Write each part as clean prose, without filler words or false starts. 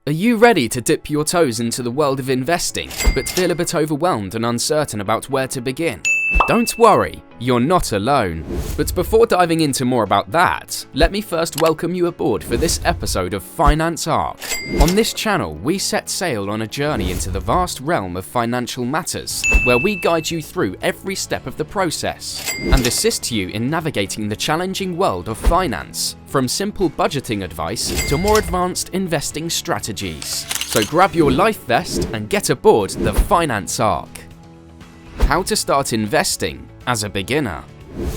Are you ready to dip your toes into the world of investing, but feel a bit overwhelmed and uncertain about where to begin? Don't worry, you're not alone. But before diving into more about that, let me first welcome you aboard for this episode of Finance Arc. On this channel, we set sail on a journey into the vast realm of financial matters, where we guide you through every step of the process and assist you in navigating the challenging world of finance, from simple budgeting advice to more advanced investing strategies. So grab your life vest and get aboard the Finance Arc. How to start investing as a beginner.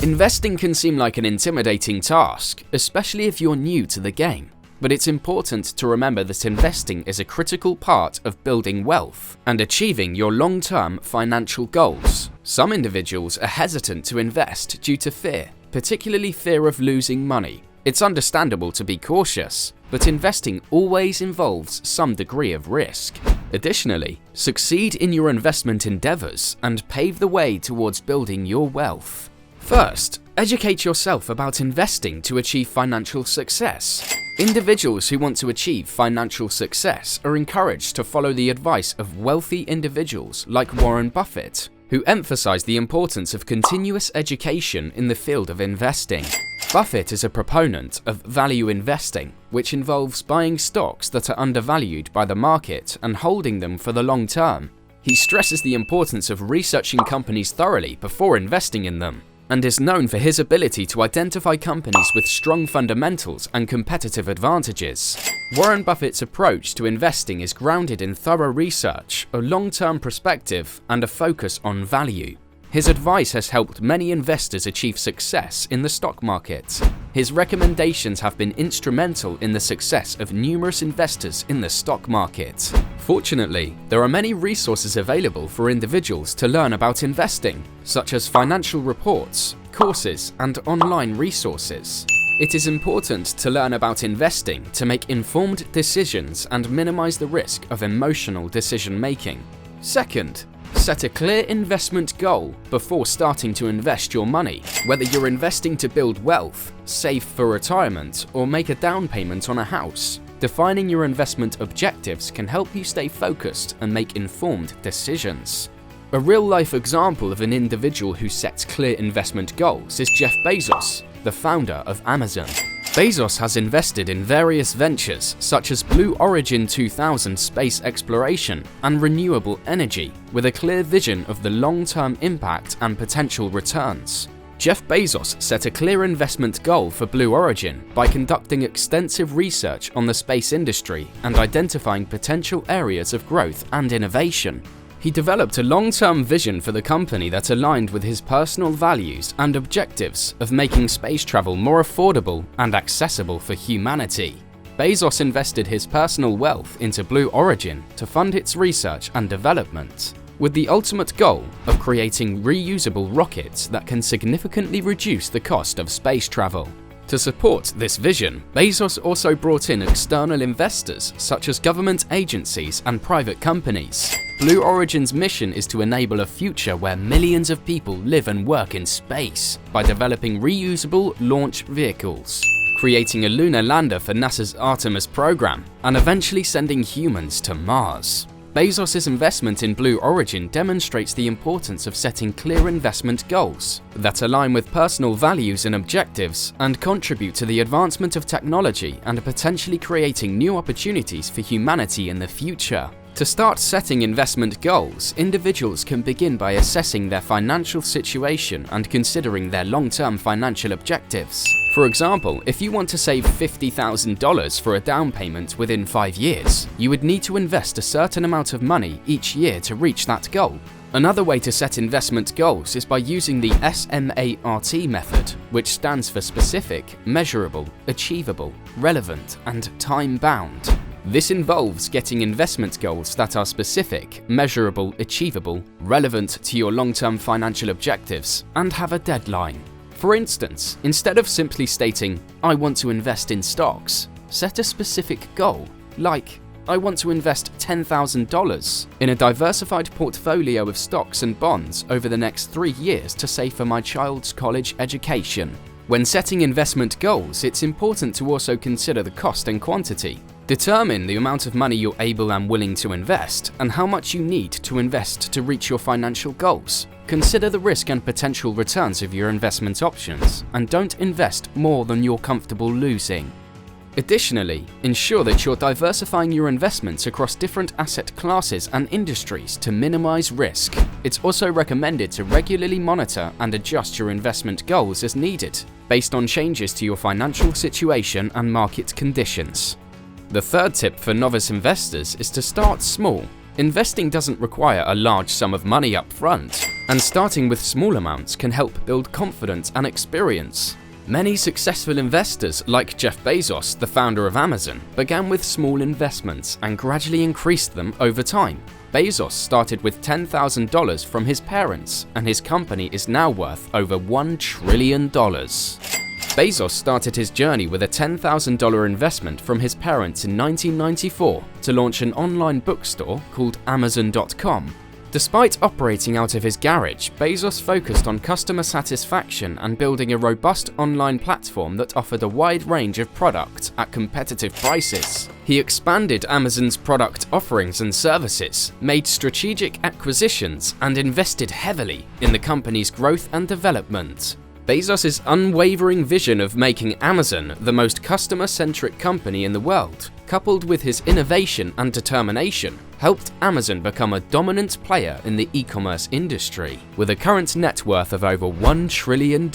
Investing can seem like an intimidating task, especially if you're new to the game. But it's important to remember that investing is a critical part of building wealth and achieving your long-term financial goals. Some individuals are hesitant to invest due to fear, particularly fear of losing money. It's understandable to be cautious, but investing always involves some degree of risk. Additionally, succeed in your investment endeavors and pave the way towards building your wealth. First, educate yourself about investing to achieve financial success. Individuals who want to achieve financial success are encouraged to follow the advice of wealthy individuals like Warren Buffett, who emphasize the importance of continuous education in the field of investing. Buffett is a proponent of value investing, which involves buying stocks that are undervalued by the market and holding them for the long term. He stresses the importance of researching companies thoroughly before investing in them, and is known for his ability to identify companies with strong fundamentals and competitive advantages. Warren Buffett's approach to investing is grounded in thorough research, a long-term perspective, and a focus on value. His advice has helped many investors achieve success in the stock market. His recommendations have been instrumental in the success of numerous investors in the stock market. Fortunately, there are many resources available for individuals to learn about investing, such as financial reports, courses, and online resources. It is important to learn about investing to make informed decisions and minimize the risk of emotional decision-making. Second, set a clear investment goal before starting to invest your money. Whether you're investing to build wealth, save for retirement, or make a down payment on a house, defining your investment objectives can help you stay focused and make informed decisions. A real-life example of an individual who sets clear investment goals is Jeff Bezos, the founder of Amazon. Bezos has invested in various ventures such as Blue Origin 2000 space exploration and renewable energy, with a clear vision of the long-term impact and potential returns. Jeff Bezos set a clear investment goal for Blue Origin by conducting extensive research on the space industry and identifying potential areas of growth and innovation. He developed a long-term vision for the company that aligned with his personal values and objectives of making space travel more affordable and accessible for humanity. Bezos invested his personal wealth into Blue Origin to fund its research and development, with the ultimate goal of creating reusable rockets that can significantly reduce the cost of space travel. To support this vision, Bezos also brought in external investors such as government agencies and private companies. Blue Origin's mission is to enable a future where millions of people live and work in space by developing reusable launch vehicles, creating a lunar lander for NASA's Artemis program, and eventually sending humans to Mars. Bezos' investment in Blue Origin demonstrates the importance of setting clear investment goals that align with personal values and objectives and contribute to the advancement of technology and potentially creating new opportunities for humanity in the future. To start setting investment goals, individuals can begin by assessing their financial situation and considering their long-term financial objectives. For example, if you want to save $50,000 for a down payment within 5 years, you would need to invest a certain amount of money each year to reach that goal. Another way to set investment goals is by using the SMART method, which stands for specific, measurable, achievable, relevant, and time-bound. This involves getting investment goals that are specific, measurable, achievable, relevant to your long-term financial objectives, and have a deadline. For instance, instead of simply stating, "I want to invest in stocks," set a specific goal, like, "I want to invest $10,000 in a diversified portfolio of stocks and bonds over the next 3 years to save for my child's college education." When setting investment goals, it's important to also consider the cost and quantity. Determine the amount of money you're able and willing to invest and how much you need to invest to reach your financial goals. Consider the risk and potential returns of your investment options and don't invest more than you're comfortable losing. Additionally, ensure that you're diversifying your investments across different asset classes and industries to minimize risk. It's also recommended to regularly monitor and adjust your investment goals as needed, based on changes to your financial situation and market conditions. The third tip for novice investors is to start small. Investing doesn't require a large sum of money up front, and starting with small amounts can help build confidence and experience. Many successful investors, like Jeff Bezos, the founder of Amazon, began with small investments and gradually increased them over time. Bezos started with $10,000 from his parents, and his company is now worth over $1 trillion. Bezos started his journey with a $10,000 investment from his parents in 1994 to launch an online bookstore called Amazon.com. Despite operating out of his garage, Bezos focused on customer satisfaction and building a robust online platform that offered a wide range of products at competitive prices. He expanded Amazon's product offerings and services, made strategic acquisitions, and invested heavily in the company's growth and development. Bezos' unwavering vision of making Amazon the most customer-centric company in the world, coupled with his innovation and determination, helped Amazon become a dominant player in the e-commerce industry, with a current net worth of over $1 trillion.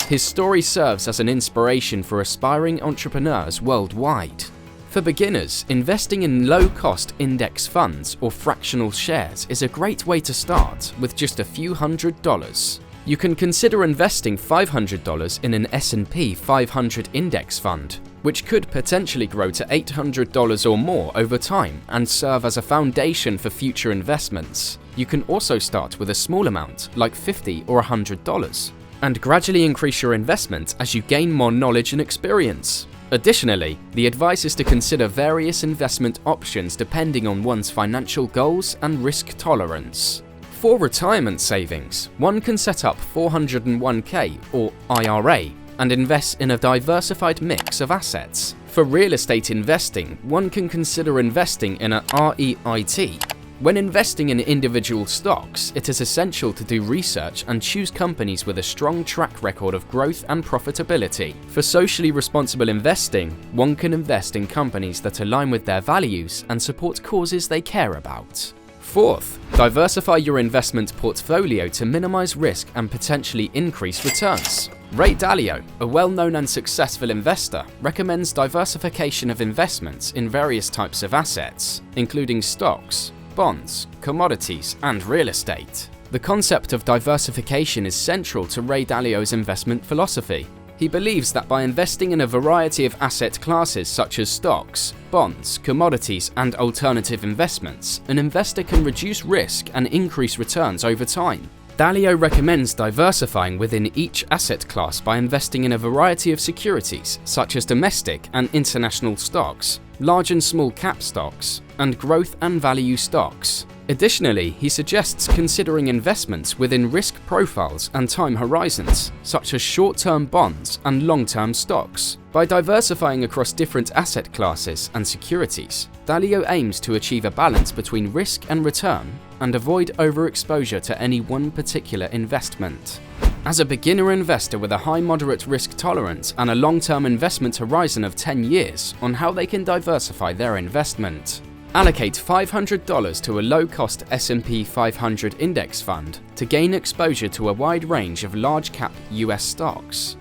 His story serves as an inspiration for aspiring entrepreneurs worldwide. For beginners, investing in low-cost index funds or fractional shares is a great way to start with just a few $100s. You can consider investing $500 in an S&P 500 index fund, which could potentially grow to $800 or more over time and serve as a foundation for future investments. You can also start with a small amount, like $50 or $100, and gradually increase your investment as you gain more knowledge and experience. Additionally, the advice is to consider various investment options depending on one's financial goals and risk tolerance. For retirement savings, one can set up 401k or IRA and invest in a diversified mix of assets. For real estate investing, one can consider investing in a REIT. When investing in individual stocks, it is essential to do research and choose companies with a strong track record of growth and profitability. For socially responsible investing, one can invest in companies that align with their values and support causes they care about. Fourth, diversify your investment portfolio to minimize risk and potentially increase returns. Ray Dalio, a well-known and successful investor, recommends diversification of investments in various types of assets, including stocks, bonds, commodities, and real estate. The concept of diversification is central to Ray Dalio's investment philosophy. He believes that by investing in a variety of asset classes such as stocks, bonds, commodities, and alternative investments, an investor can reduce risk and increase returns over time. Dalio recommends diversifying within each asset class by investing in a variety of securities such as domestic and international stocks, large and small cap stocks, and growth and value stocks. Additionally, he suggests considering investments within risk profiles and time horizons, such as short-term bonds and long-term stocks. By diversifying across different asset classes and securities, Dalio aims to achieve a balance between risk and return and avoid overexposure to any one particular investment. As a beginner investor with a high moderate risk tolerance and a long-term investment horizon of 10 years on how they can diversify their investment. Allocate $500 to a low-cost S&P 500 index fund to gain exposure to a wide range of large-cap US stocks.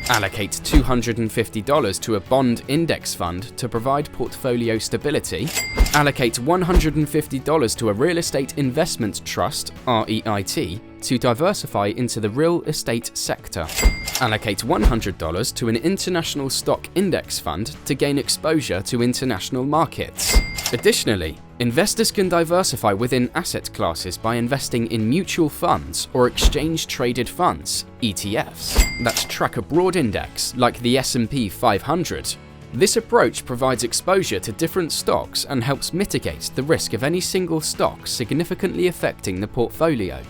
Allocate $250 to a bond index fund to provide portfolio stability. Allocate $150 to a real estate investment trust (REIT) to diversify into the real estate sector. Allocate $100 to an international stock index fund to gain exposure to international markets. Additionally, investors can diversify within asset classes by investing in mutual funds or exchange-traded funds (ETFs) that track a broad index like the S&P 500. This approach provides exposure to different stocks and helps mitigate the risk of any single stock significantly affecting the portfolio.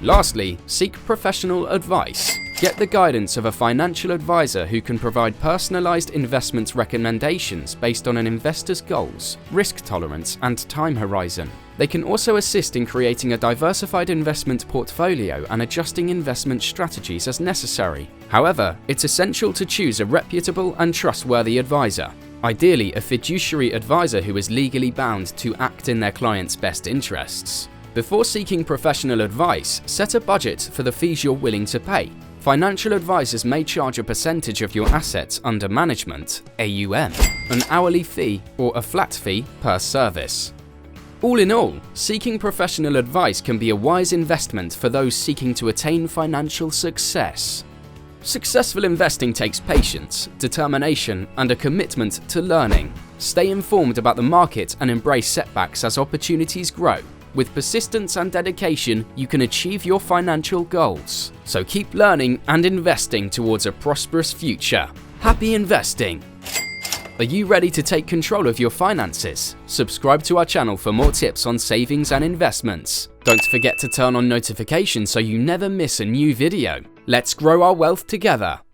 Lastly, seek professional advice. Get the guidance of a financial advisor who can provide personalized investment recommendations based on an investor's goals, risk tolerance, and time horizon. They can also assist in creating a diversified investment portfolio and adjusting investment strategies as necessary. However, it's essential to choose a reputable and trustworthy advisor. Ideally, a fiduciary advisor who is legally bound to act in their client's best interests. Before seeking professional advice, set a budget for the fees you're willing to pay. Financial advisors may charge a percentage of your assets under management, AUM, an hourly fee, or a flat fee per service. All in all, seeking professional advice can be a wise investment for those seeking to attain financial success. Successful investing takes patience, determination, and a commitment to learning. Stay informed about the market and embrace setbacks as opportunities grow. With persistence and dedication, you can achieve your financial goals. So keep learning and investing towards a prosperous future. Happy investing! Are you ready to take control of your finances? Subscribe to our channel for more tips on savings and investments. Don't forget to turn on notifications so you never miss a new video. Let's grow our wealth together.